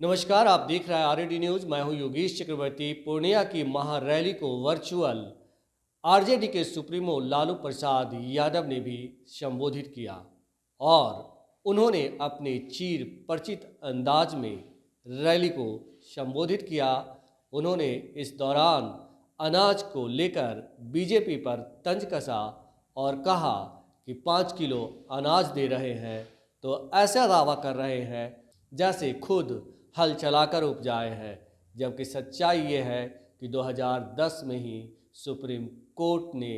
नमस्कार, आप देख रहे हैं आरएडी न्यूज। मैं हूं योगेश चक्रवर्ती। पूर्णिया की महारैली को वर्चुअल आरजेडी के सुप्रीमो लालू प्रसाद यादव ने भी संबोधित किया और उन्होंने अपने चीर परिचित अंदाज में रैली को संबोधित किया। उन्होंने इस दौरान अनाज को लेकर बीजेपी पर तंज कसा और कहा कि 5 किलो अनाज दे रहे हैं तो ऐसा दावा कर रहे हैं जैसे खुद हल चलाकर उपजाए हैं, जबकि सच्चाई ये है कि 2010 में ही सुप्रीम कोर्ट ने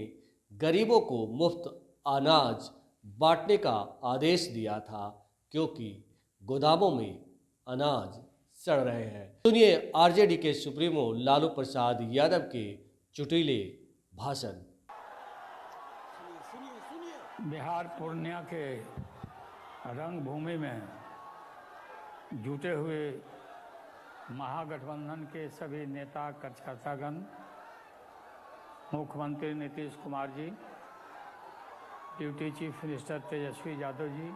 गरीबों को मुफ्त अनाज बांटने का आदेश दिया था क्योंकि गोदामों में अनाज सड़ रहे हैं। सुनिए आरजेडी के सुप्रीमो लालू प्रसाद यादव के चुटीले भाषण। बिहार पूर्णिया के रंगभूमि में जुटे हुए महागठबंधन के सभी नेता कार्यकर्तागण, मुख्यमंत्री Nitish Kumar ji, deputy chief minister Tejashwi Yadav ji,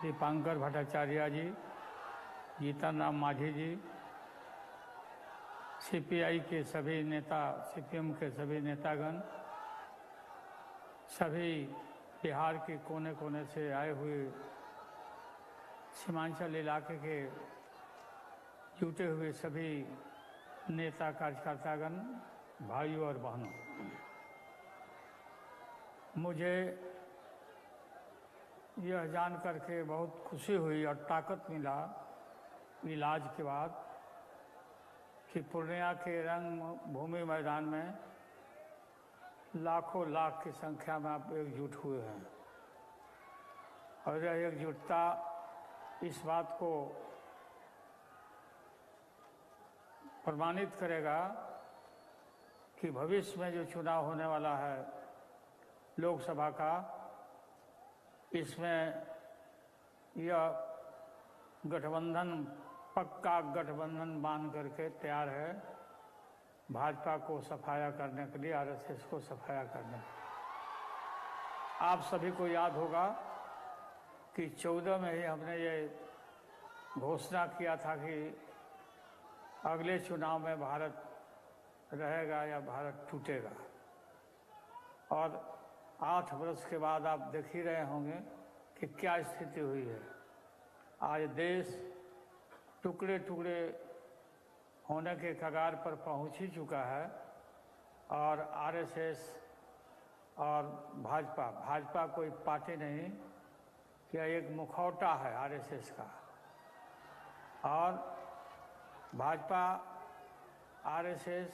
Dipankar Bhattacharya जी, जीतन राम मांझी जी, सीपीआई के सभी नेता, सीपीएम के सभी नेतागण, सभी बिहार के कोने कोने से आए हुए सीमांचल इलाके के जुटे हुए सभी नेता कार्यकर्तागण, भाइयों और बहनों, मुझे यह जान करके बहुत खुशी हुई और ताकत मिला इलाज के बाद कि पूर्णिया के रंगभूमि मैदान में लाखों लाख की संख्या में आप एकजुट हुए हैं और यह एकजुटता इस बात को प्रमाणित करेगा कि भविष्य में जो चुनाव होने वाला है लोकसभा का, इसमें यह गठबंधन पक्का गठबंधन मान करके तैयार है भाजपा को सफाया करने के लिए, आरएसएस को सफाया करने। आप सभी को याद होगा कि 14 में ही हमने ये घोषणा किया था कि अगले चुनाव में भारत रहेगा या भारत टूटेगा, और 8 वर्ष के बाद आप देख ही रहे होंगे कि क्या स्थिति हुई है। आज देश टुकड़े टुकड़े होने के कगार पर पहुंच ही चुका है और आरएसएस और भाजपा कोई पार्टी नहीं, यह एक मुखौटा है आरएसएस का। और भाजपा आरएसएस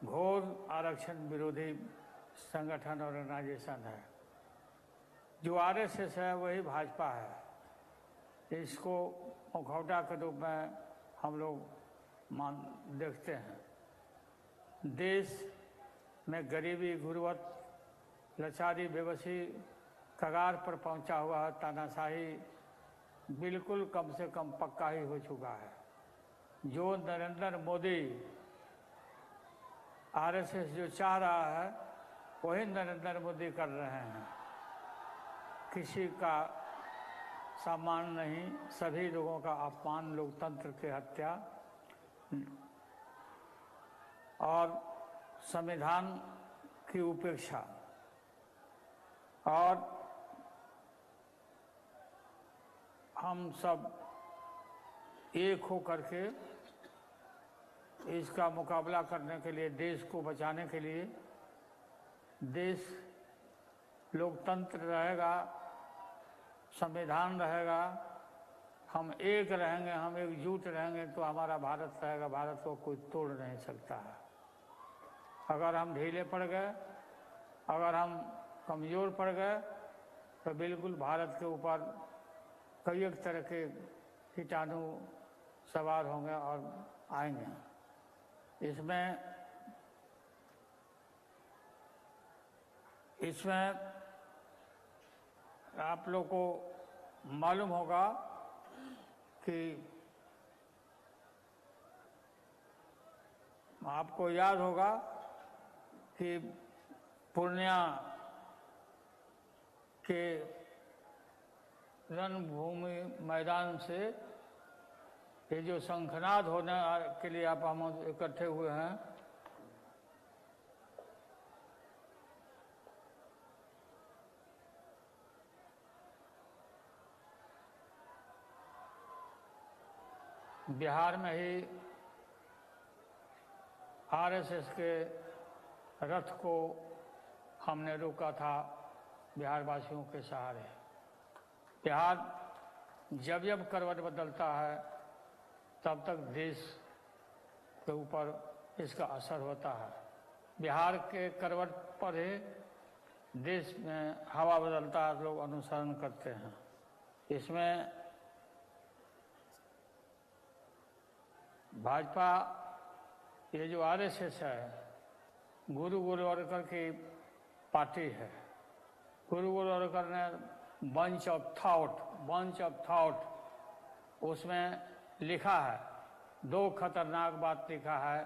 घोर आरक्षण विरोधी संगठन और ऑर्गेनाइजेशन है। जो आरएसएस है वही भाजपा है। इसको मुखौटा के रूप में हम लोग देखते हैं। देश में गरीबी, गुर्बत, लाचारी, बेबसी कगार पर पहुंचा हुआ है। तानाशाही बिल्कुल कम से कम पक्का ही हो चुका है। जो नरेंद्र मोदी आरएसएस जो चाह रहा है वही नरेंद्र मोदी कर रहे हैं। किसी का सम्मान नहीं, सभी लोगों का अपमान, लोकतंत्र की हत्या और संविधान की उपेक्षा। और हम सब एक हो करके इसका मुकाबला करने के लिए, देश को बचाने के लिए, देश लोकतंत्र रहेगा, संविधान रहेगा, हम एक रहेंगे, हम एकजुट रहेंगे तो हमारा भारत रहेगा। भारत को कोई तोड़ नहीं सकता है। अगर हम ढीले पड़ गए, अगर हम कमज़ोर पड़ गए तो बिल्कुल भारत के ऊपर कई एक तरह के कीटाणु सवार होंगे और आएंगे। इसमें आप लोग को मालूम होगा कि आपको याद होगा कि पूर्णिया के रणभूमि मैदान से ये जो शंखनाद होने के लिए आप हम इकट्ठे हुए हैं, बिहार में ही आरएसएस के रथ को हमने रोका था बिहार वासियों के सहारे। बिहार जब जब करवट बदलता है तब तक देश के ऊपर इसका असर होता है। बिहार के करवट पर ही देश में हवा बदलता है, लोग अनुसरण करते हैं। इसमें भाजपा, ये जो आरएसएस है, गुरु गोरवलकर की पार्टी है। गुरु गोरवलकर ने बंच ऑफ थॉट उसमें लिखा है, दो खतरनाक बात लिखा है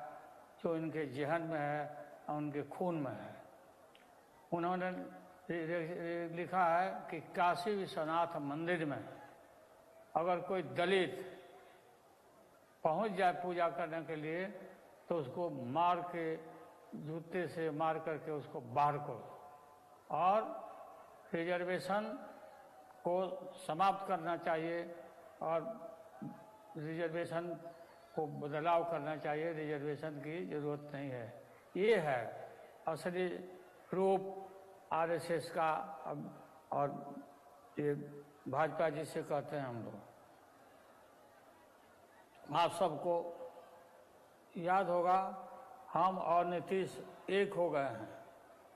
जो इनके जहन में है और उनके खून में है। उन्होंने लिखा है कि काशी विश्वनाथ मंदिर में अगर कोई दलित पहुंच जाए पूजा करने के लिए तो उसको मार के, जूते से मार करके उसको बाहर करो और रिजर्वेशन को समाप्त करना चाहिए और रिजर्वेशन को बदलाव करना चाहिए। रिजर्वेशन की जरूरत नहीं है। ये है असली रूप आरएसएस का और ये भाजपा जिसे कहते हैं हम लोग। आप सबको याद होगा, हम और नीतीश एक हो गए हैं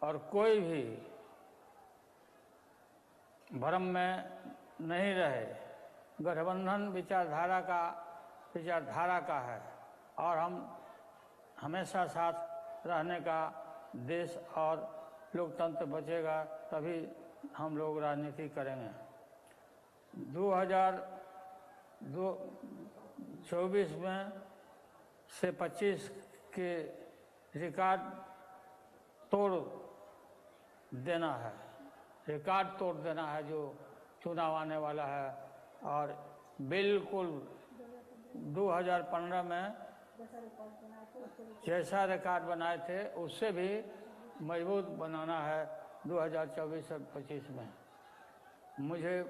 और कोई भी भ्रम में नहीं रहे। गठबंधन विचारधारा का है और हम हमेशा साथ रहने का, देश और लोकतंत्र बचेगा तभी हम लोग राजनीति करेंगे। 2024 में से 25 के रिकॉर्ड तोड़ देना है जो चुनाव आने वाला है। और बिल्कुल 2015 में जैसा रिकॉर्ड बनाए थे उससे भी मजबूत बनाना है 2024 और 25 में। मुझे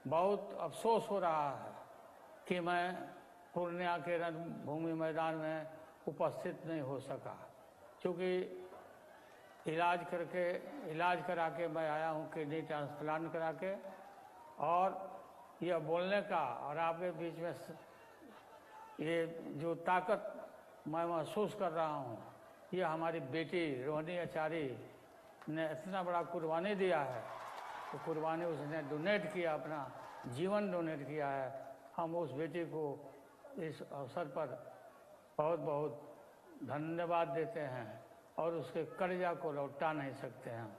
बहुत अफसोस हो रहा है कि मैं पूर्णिया के रणभूमि मैदान में उपस्थित नहीं हो सका, क्योंकि इलाज करा के मैं आया हूँ, किडनी ट्रांसप्लांट करा के। और यह बोलने का और आपके बीच में ये जो ताकत मैं महसूस कर रहा हूँ, ये हमारी बेटी रोहिणी आचार्य ने इतना बड़ा कुर्बानी दिया है। तो कुर्बानी उसने डोनेट किया, अपना जीवन डोनेट किया है। हम उस बेटी को इस अवसर पर बहुत बहुत धन्यवाद देते हैं और उसके कर्जा को लौटा नहीं सकते हैं।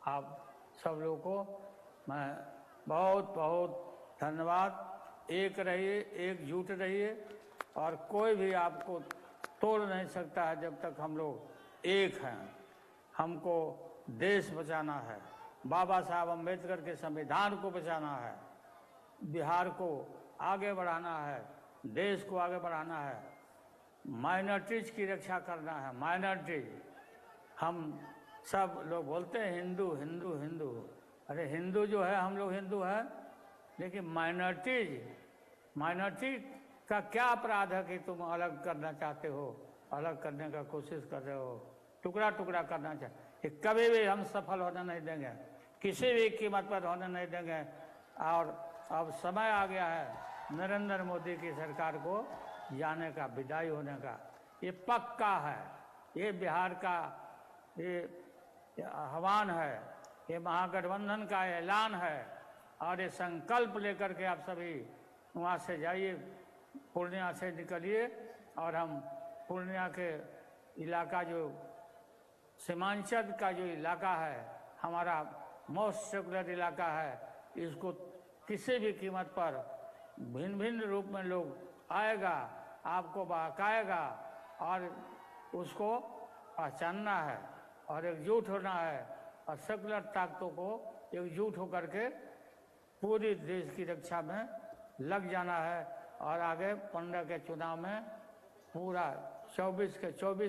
आप सब लोगों को मैं बहुत बहुत धन्यवाद। एक रहिए, एकजुट रहिए और कोई भी आपको तोड़ नहीं सकता है जब तक हम लोग एक हैं। हमको देश बचाना है, बाबा साहब अम्बेडकर के संविधान को बचाना है, बिहार को आगे बढ़ाना है, देश को आगे बढ़ाना है, माइनॉरिटीज की रक्षा करना है। माइनॉरिटीज, हम सब लोग बोलते हैं हिंदू हिंदू हिंदू, अरे हिंदू जो है हम लोग हिंदू हैं, लेकिन माइनॉरिटी का क्या अपराध है कि तुम अलग करना चाहते हो, अलग करने का कोशिश कर रहे हो, टुकड़ा टुकड़ा करना चाहते। कभी भी हम सफल होने नहीं देंगे, किसी भी कीमत पर होने नहीं देंगे। और अब समय आ गया है नरेंद्र मोदी की सरकार को जाने का, विदाई होने का। ये पक्का है, ये बिहार का ये आह्वान है, ये महागठबंधन का ऐलान है। और ये संकल्प लेकर के आप सभी वहाँ से जाइए, पूर्णिया से निकलिए और हम पूर्णिया के इलाका जो सीमांचल का जो इलाका है, हमारा मोस्ट सेकुलर इलाका है, इसको किसी भी कीमत पर भिन्न भिन्न रूप में लोग आएगा, आपको बहकाएगा और उसको पहचानना है और एकजुट होना है और सेकुलर ताकतों को एकजुट होकर के पूरी देश की रक्षा में लग जाना है। और आगे 15 के चुनाव में पूरा 24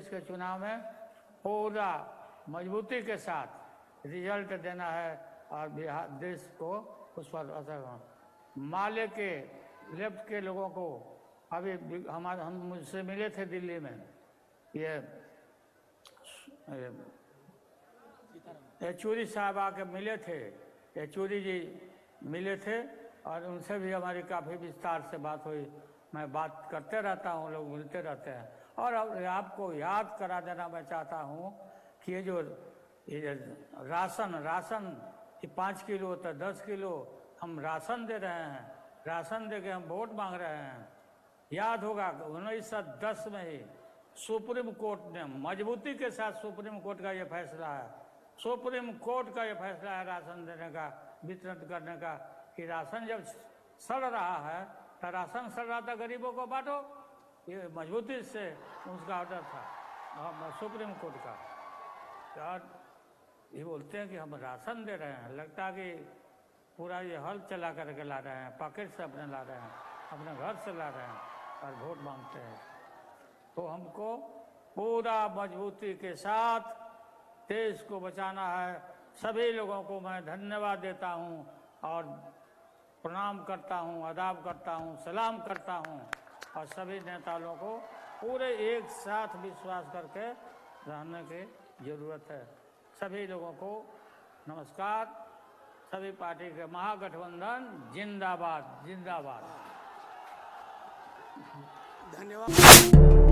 के चुनाव में पूरा मजबूती के साथ रिजल्ट देना है और बिहार देश को उस पर असर हो। माले के लेफ्ट के लोगों को अभी हम मुझसे मिले थे दिल्ली में, ये येचूरी साहब आके मिले थे, येचूरी जी मिले थे और उनसे भी हमारी काफ़ी विस्तार से बात हुई। मैं बात करते रहता हूँ, लोग मिलते रहते हैं। और अब आपको याद करा देना मैं चाहता हूँ कि ये राशन कि 5 किलो तो 10 किलो हम राशन दे रहे हैं, राशन दे के हम वोट मांग रहे हैं। याद होगा 1910 में ही सुप्रीम कोर्ट ने मजबूती के साथ, सुप्रीम कोर्ट का ये फैसला है, सुप्रीम कोर्ट का ये फैसला है राशन देने का, वितरण करने का, कि राशन जब सड़ रहा है तो राशन सड़ रहा था, गरीबों को बांटो। ये मजबूती से उसका ऑर्डर था सुप्रीम कोर्ट का। और ये बोलते हैं कि हम राशन दे रहे हैं, लगता है कि पूरा ये हल चला करके ला रहे हैं, पॉकेट से अपने ला रहे हैं, अपने घर से ला रहे हैं और वोट मांगते हैं। तो हमको पूरा मजबूती के साथ देश को बचाना है। सभी लोगों को मैं धन्यवाद देता हूं और प्रणाम करता हूं, आदाब करता हूं, सलाम करता हूं। और सभी नेताओं को पूरे एक साथ विश्वास करके रहने की जरूरत है। सभी लोगों को नमस्कार। सभी पार्टी के महागठबंधन जिंदाबाद, जिंदाबाद। धन्यवाद।